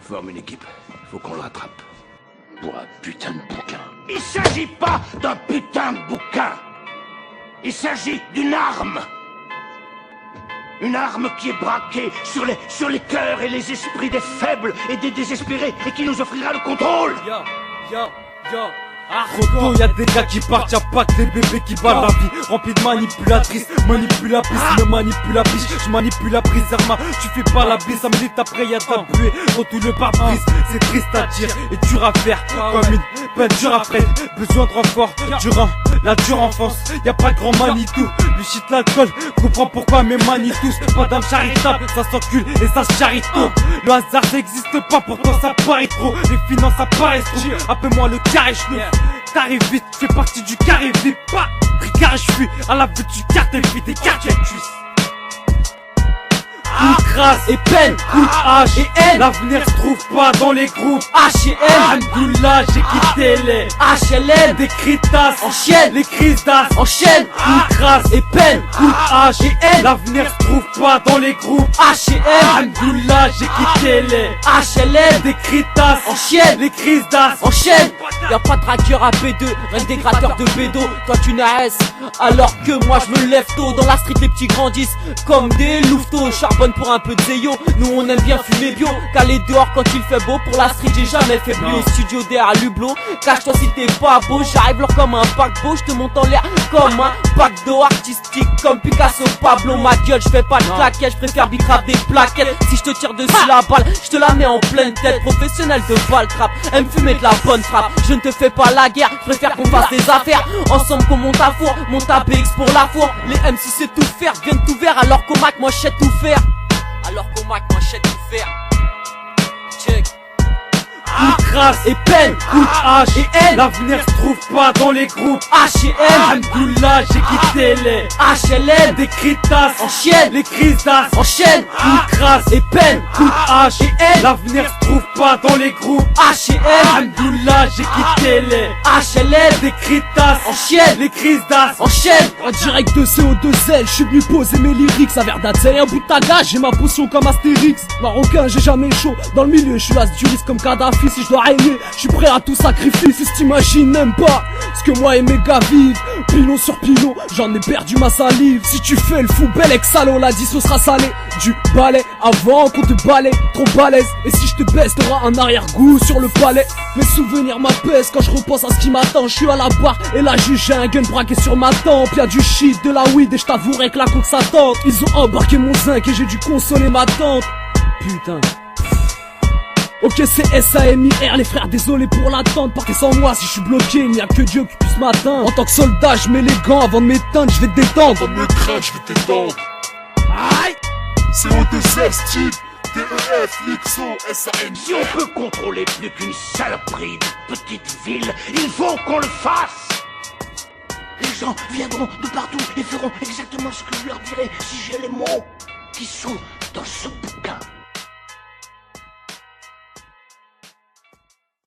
Forme une équipe. Faut qu'on le rattrape. Pour un putain de bouquin. Il s'agit pas d'un putain de bouquin. Il s'agit d'une arme. Une arme qui est braquée sur les cœurs et les esprits des faibles et des désespérés et qui nous offrira le contrôle. Trop tôt, y'a des gars qui partent, y'a pas que des bébés qui battent la vie. Rempli de manipulatrices, manipulatrices, me manipulatrice. Je manipule la prise, Arma, tu fais pas la bise. 5 minutes après y'a ta buée, dans tout le pare-brise. C'est triste à dire et dur à faire, comme une peinture à frette. Besoin de renfort, durant la dure enfance. Y'a pas de grand Manitou, le shit, l'alcool. Comprends pourquoi mes manitous, pas d'âme charitable, ça s'encule et ça se charrie tôt. Le hasard ça existe pas, pourtant ça paraît trop. Les finances ça paraît trop, appelle-moi le carré chenouf. T'arrives vite, tu fais partie du carré vite, pas Ricard, je fuis à la vue du cartel vite et cartel cuisse. Coup de crasse et peine, coup de H et N. L'avenir se trouve pas dans les groupes H et N. Alhamdoulilah, j'ai quitté les HLN. Des critas enchaîne, les crises d'as enchaîne. Coup de crasse et peine, coup de H et N. L'avenir se trouve pas dans les groupes H et N. Alhamdoulilah, j'ai quitté les HLN. Des critas enchaîne, les crises d'as enchaîne. Y'a pas de traqueur à B2, rien de dégrateur de bédo. Toi tu n'as S, alors que moi je me lève tôt. Dans la street les petits grandissent comme des louveteaux. Charbonne pour un peu de zéyo, nous on aime bien fumer bio. Calé dehors quand il fait beau, pour la street j'ai jamais fait bleu. Au studio derrière l'hublot, cache-toi si t'es pas beau. J'arrive leur comme un paquebot, je te monte en l'air comme un pack d'eau artistique. Comme Picasso, Pablo, ma gueule, je fais pas de claquettes, je préfère bicrave des plaquettes. Si je te tire dessus la balle, je te la mets en pleine tête. Professionnel de balle trap, aime fumer de la bonne frappe. Je ne te fais pas la guerre, je préfère qu'on fasse des affaires. Ensemble qu'on monte à four, monte à BX pour la four. Les MC c'est tout faire, viennent tout faire alors qu'au Mac moi je sais tout faire. Alors qu'au Mac moi je sais tout faire. Check. Coup de crasse et peine, coup de H et N. L'avenir se trouve pas dans les groupes H et N. Alhamdoulilah, j'ai quitté les HLN. Des critas enchaîne, les crises d'as enchaîne. Coup de crasse et peine, coup de H et N. L'avenir se trouve pas dans les groupes H et N. Alhamdoulilah, j'ai quitté les HLN. Des critas enchaîne, les crises d'as enchaîne. En direct de CO2L, je suis venu poser mes lyrics. À Verdad, c'est un bout de tagage, j'ai ma potion comme Astérix. Marocain, j'ai jamais chaud. Dans le milieu, je suis l'as du risque comme Kadhafi. Si je dois régner, je suis prêt à tout sacrifier. Si t'imagines même pas ce que moi et mes gars vivent. Pilon sur pilon, j'en ai perdu ma salive. Si tu fais le fou bel ex salaud, la disso sera salée. Du balai avant qu'on te balaie, trop balèze. Et si je te baisse, t'auras un arrière-goût sur le palais. Mes souvenirs m'apaisent quand je repense à ce qui m'attend. Je suis à la barre et là j'ai un gun braqué sur ma tempe. Y'a du shit, de la weed et je t'avouerai que la coke ça tente. Ils ont embarqué mon zinc et j'ai dû consoler ma tante. Putain. Ok c'est SAMIR les frères, désolé pour l'attente. Partez sans moi, si je suis bloqué, il n'y a que Dieu qui puisse m'atteindre. En tant que soldat, je mets les gants avant de m'éteindre, je vais te détendre. Dans mes crânes, je vais t'étendre. Aïe. CO2L, style, DEF, Lixo, SAM. Si on peut contrôler plus qu'une saloperie de petite ville, il faut qu'on le fasse. Les gens viendront de partout et feront exactement ce que je leur dirai si j'ai les mots qui sont dans ce bouquin.